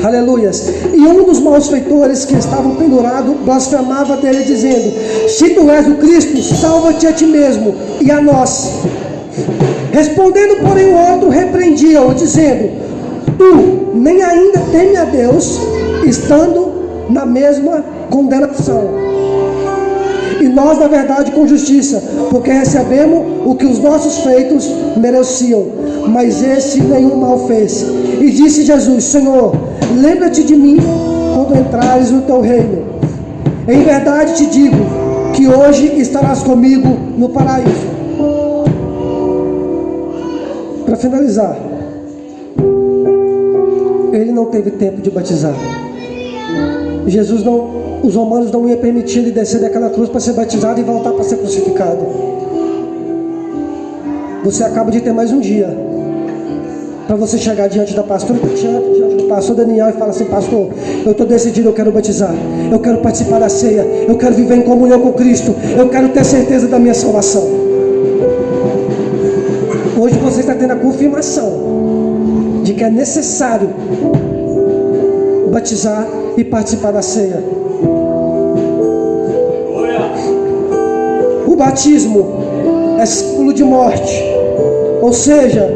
Aleluias. E um dos malfeitores que estavam pendurados blasfemava dele, dizendo: se tu és o Cristo, salva-te a ti mesmo e a nós. Respondendo, porém, o outro repreendia-o, dizendo: tu nem ainda teme a Deus, estando na mesma condenação. E nós, na verdade, com justiça, porque recebemos o que os nossos feitos mereciam, mas esse nenhum mal fez. E disse Jesus: Senhor, lembra-te de mim quando entrares no teu reino. Em verdade te digo que hoje estarás comigo no paraíso. Para finalizar, ele não teve tempo de batizar. Jesus não, os romanos não iam permitir ele descer daquela cruz para ser batizado e voltar para ser crucificado. Você acaba de ter mais um dia para você chegar diante da pastora, diante do pastor Daniel, e falar assim: pastor, eu estou decidido, eu quero batizar, eu quero participar da ceia, eu quero viver em comunhão com Cristo, eu quero ter certeza da minha salvação. Hoje você está tendo a confirmação de que é necessário batizar e participar da ceia. O batismo é símbolo de morte, ou seja,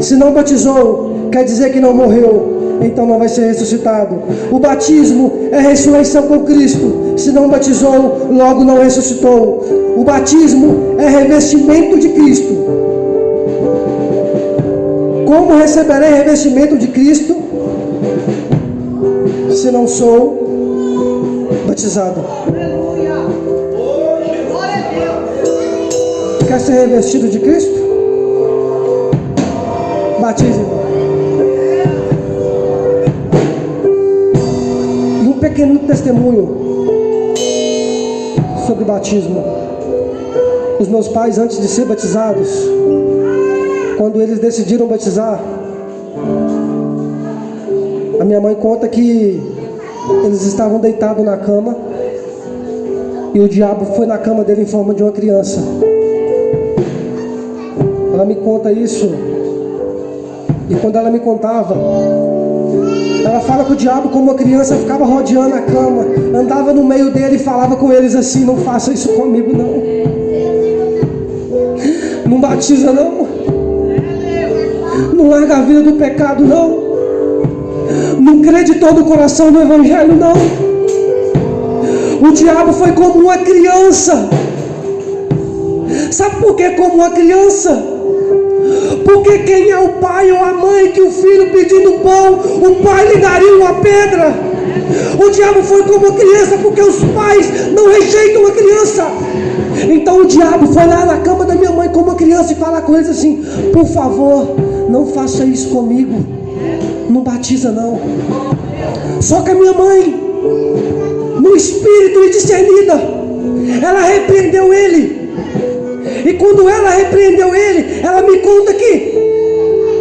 se não batizou, quer dizer que não morreu, então não vai ser ressuscitado. O batismo é ressurreição com Cristo, se não batizou, logo não ressuscitou. O batismo é revestimento de Cristo. Como receberei revestimento de Cristo se não sou batizado? Quer ser revestido de Cristo? Batize. E um pequeno testemunho sobre batismo. Os meus pais, antes de ser batizados, quando eles decidiram batizar, a minha mãe conta que eles estavam deitados na cama e o diabo foi na cama dele em forma de uma criança. Ela me conta isso, e quando ela me contava, ela fala que o diabo, como uma criança, ficava rodeando a cama, andava no meio dele e falava com eles assim: não faça isso comigo não, não batiza não, não larga a vida do pecado não, não crê de todo o coração no evangelho não. O diabo foi como uma criança. Sabe por que como uma criança? Porque quem é o pai ou a mãe que o filho pedindo pão, o pai lhe daria uma pedra? O diabo foi como uma criança, porque os pais não rejeitam a criança. Então o diabo foi lá na cama da minha mãe como uma criança e falar com eles assim: por favor, não faça isso comigo, não batiza não. Só que a minha mãe, no espírito e discernida, ela repreendeu ele. E quando ela repreendeu ele, ela me conta que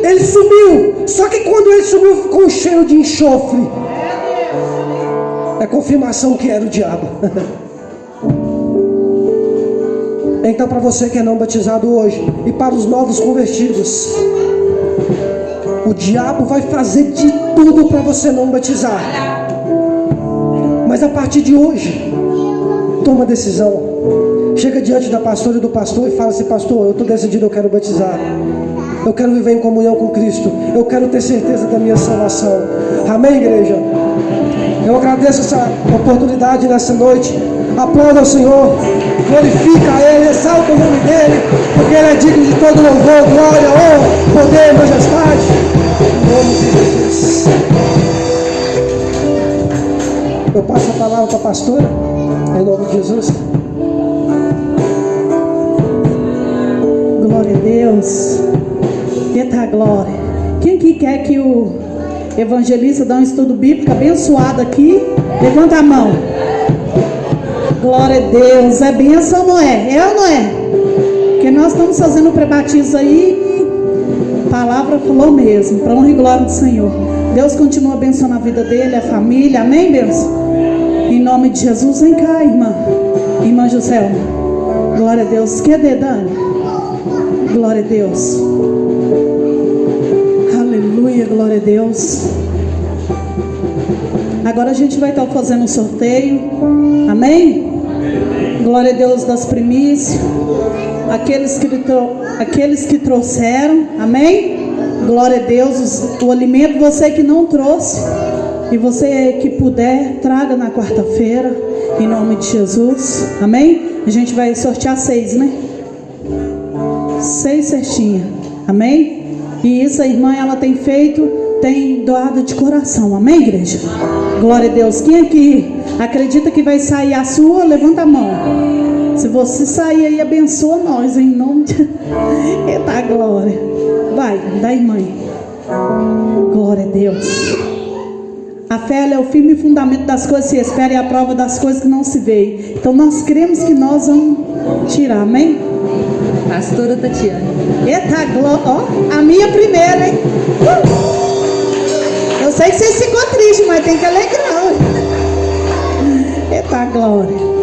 ele sumiu. Só que quando ele sumiu, ficou um cheiro de enxofre. É confirmação que era o diabo. Então, para você que é não batizado hoje, e para os novos convertidos, o diabo vai fazer de tudo para você não batizar. Mas a partir de hoje, toma decisão. Chega diante da pastora e do pastor e fala assim: pastor, eu estou decidido, eu quero batizar. Eu quero viver em comunhão com Cristo. Eu quero ter certeza da minha salvação. Amém, igreja? Eu agradeço essa oportunidade nessa noite. Aplauda o Senhor, glorifica Ele, exalta o nome dEle, porque Ele é digno de todo louvor, glória, honra, poder, majestade. Em nome de Jesus. Eu passo a palavra para a pastora, em nome de Jesus. Glória a Deus. Eita glória. Quem que quer que o evangelista dê um estudo bíblico abençoado aqui? Levanta a mão. Glória a Deus. É bênção ou não é? É ou não é? Porque nós estamos fazendo o pré-batismo aí. A palavra falou mesmo. Para honra e glória do Senhor. Deus continua abençoando a vida dele, a família. Amém, benção? Em nome de Jesus. Vem cá, irmã. Irmã Joselma. Glória a Deus. Cadê, Dani? Glória a Deus. Aleluia, glória a Deus. Agora a gente vai estar fazendo um sorteio. Amém? Glória a Deus das primícias. Aqueles que trouxeram. Amém? Glória a Deus. O alimento, você que não trouxe. E você que puder, traga na quarta-feira. Em nome de Jesus. Amém? A gente vai sortear 6, né? 6 cestinhas. Amém? E isso a irmã, ela tem feito, tem doado de coração. Amém, igreja? Glória a Deus. Quem aqui acredita que vai sair a sua, levanta a mão. Se você sair aí, abençoa nós, em nome de... Eita glória. Vai, dá irmã. Glória a Deus. A fé ela é o firme fundamento das coisas que se espera e a prova das coisas que não se vê. Então nós cremos que nós vamos tirar. Amém? Pastora Tatiana. Eita glória. Ó, a minha primeira, hein? Eu sei que vocês ficam tristes, mas tem que alegrar. Eita glória.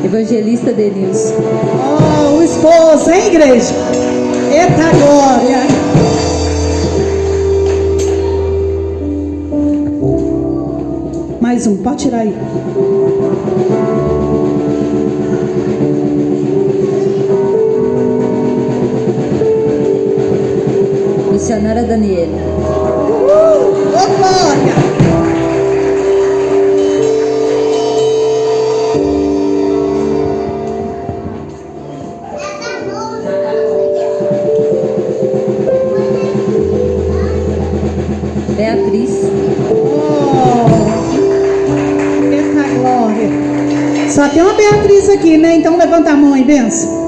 Evangelista Denilson. Oh, o esposo, hein, igreja? Eita glória. Mais um, pode tirar aí. Missionária Daniela. Ô glória. Beatriz. Eita glória. Só tem uma Beatriz aqui, né? Então levanta a mão aí, benção.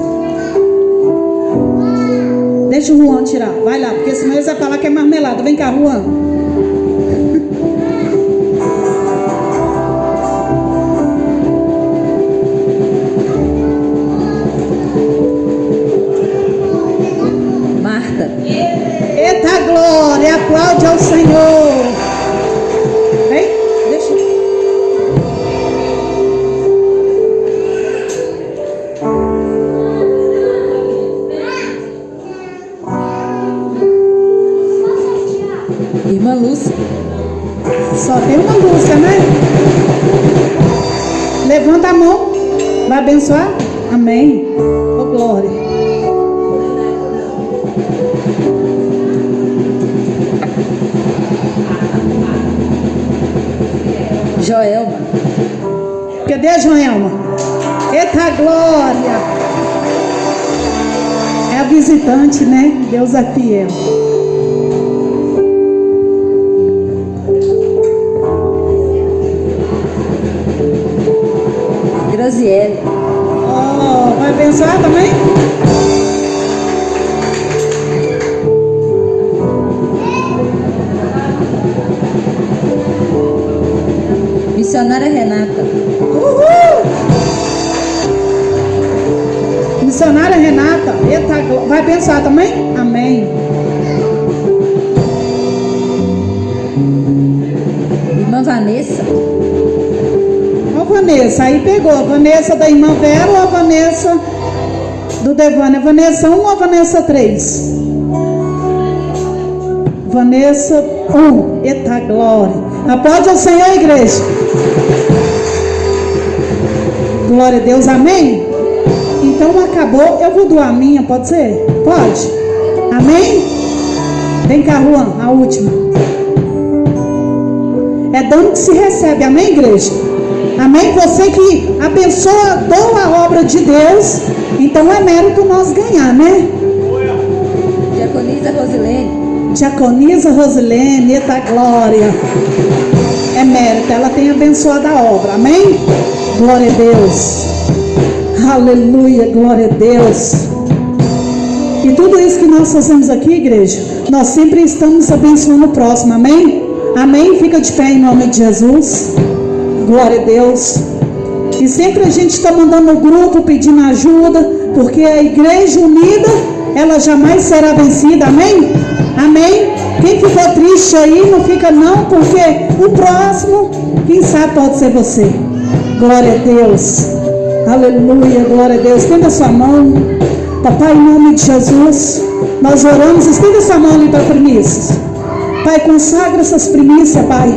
Deixa o Juan tirar. Vai lá, porque senão ele vai falar que é marmelada. Vem cá, Juan. Marta. Eita glória. Aplaude ao Senhor. Vem, deixa. Irmã Lúcia. Só tem uma Lúcia, né? Levanta a mão. Vai abençoar? Amém. Ô glória. Joelma. Cadê a Joelma? Eita glória. É a visitante, né? Deus é fiel. Graziele. Oh, vai abençoar também? Missionária Renata. Uhul! Missionária Renata. Eita, vai abençoar também? Amém. Irmã Vanessa. Ó, Vanessa, aí pegou. A Vanessa da irmã Vera ou a Vanessa do Devânia? Vanessa 1 ou Vanessa 3? Vanessa 1. Eita glória. Aplaude ao Senhor, igreja. Glória a Deus, amém? Então acabou, eu vou doar a minha, pode ser? Pode? Amém? Vem cá, Juan, a última. É dando que se recebe, amém, igreja? Amém? Você que abençoa, doa a obra de Deus, então é mérito nós ganhar, né? Diaconisa Rosilene. Diaconisa Rosilene, eita glória. É mérito, ela tem abençoado a obra, amém? Glória a Deus. Aleluia, glória a Deus. E tudo isso que nós fazemos aqui, igreja, nós sempre estamos abençoando o próximo, amém? Amém? Fica de pé em nome de Jesus. Glória a Deus. E sempre a gente está mandando no grupo pedindo ajuda, porque a igreja unida, ela jamais será vencida, amém? Amém? Quem ficou triste aí, não fica não, porque o próximo, quem sabe pode ser você. Glória a Deus. Aleluia, glória a Deus. Estenda sua mão. Papai, em nome de Jesus, nós oramos. Estenda sua mão ali para primícias. Pai, consagra essas primícias, Pai.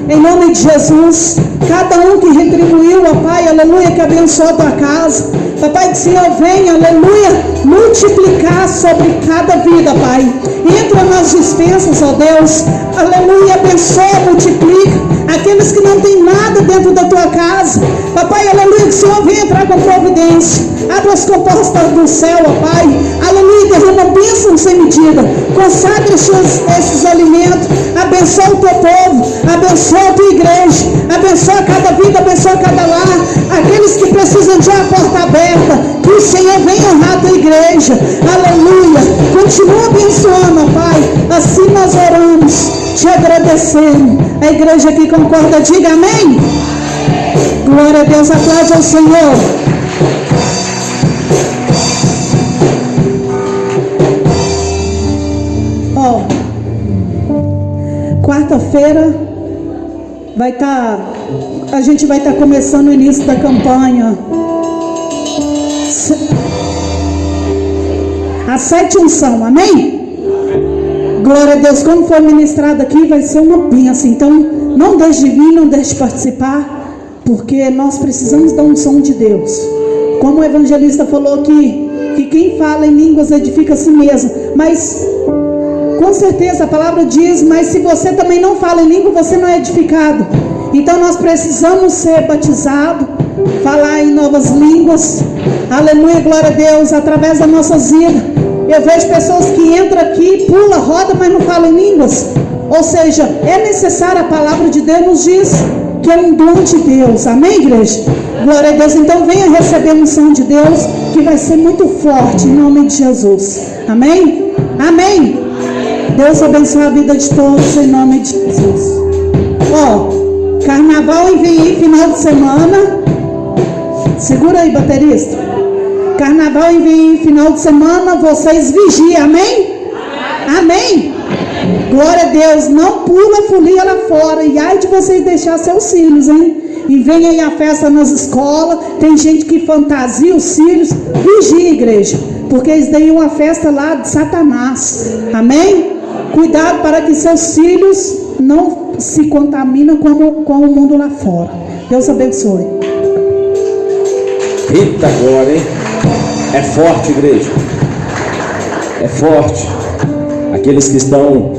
Em nome de Jesus, cada um que retribuiu, ó Pai, aleluia, que abençoa a tua casa. Papai, que o Senhor venha, aleluia, multiplicar sobre cada vida, Pai. Entra nas dispensas, ó Deus, aleluia, abençoa, multiplica. Aqueles que não tem nada dentro da tua casa, papai, aleluia, que o Senhor venha entrar com providência. Abra as compostas do céu, ó Pai, aleluia, derrama bênção sem medida. Consagra esses alimentos, abençoa o teu povo, abençoa a tua igreja, abençoa cada vida, abençoa cada lar. Aqueles que precisam de uma porta aberta, que o Senhor venha honrar a tua igreja, aleluia. Continua abençoando, ó Pai, assim nós oramos, te agradecendo. A igreja aqui concorda, diga amém. Glória a Deus, aplaude ao Senhor. Ó, quarta-feira a gente vai estar começando o início da campanha. A 7 unção, amém? Glória a Deus, como foi ministrado aqui, vai ser uma bênção. Então, não deixe de vir, não deixe de participar, porque nós precisamos da unção de Deus. Como o evangelista falou aqui, que quem fala em línguas edifica a si mesmo. Mas, com certeza, a palavra diz, mas se você também não fala em língua, você não é edificado. Então, nós precisamos ser batizados, falar em novas línguas. Aleluia, glória a Deus, através das nossas vidas. Eu vejo pessoas que entram aqui, pula, roda, mas não falam em línguas. Ou seja, é necessário, a palavra de Deus nos diz que é um dom de Deus. Amém, igreja? Glória a Deus. Então venha receber a unção de Deus, que vai ser muito forte, em nome de Jesus. Amém? Amém. Deus abençoe a vida de todos, em nome de Jesus. Ó, carnaval vem aí, final de semana. Segura aí, baterista. Carnaval vem final de semana, vocês vigiem, amém? Amém? Glória a Deus, não pula folia lá fora, e ai de vocês deixar seus filhos, hein? E vem aí a festa nas escolas, tem gente que fantasia os filhos, vigia, igreja, porque isso daí é uma festa lá de Satanás, amém? Cuidado para que seus filhos não se contaminem com o mundo lá fora. Deus abençoe. Eita glória, hein? É forte, igreja. É forte. Aqueles que estão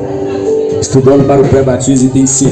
estudando para o pré-batismo e têm certeza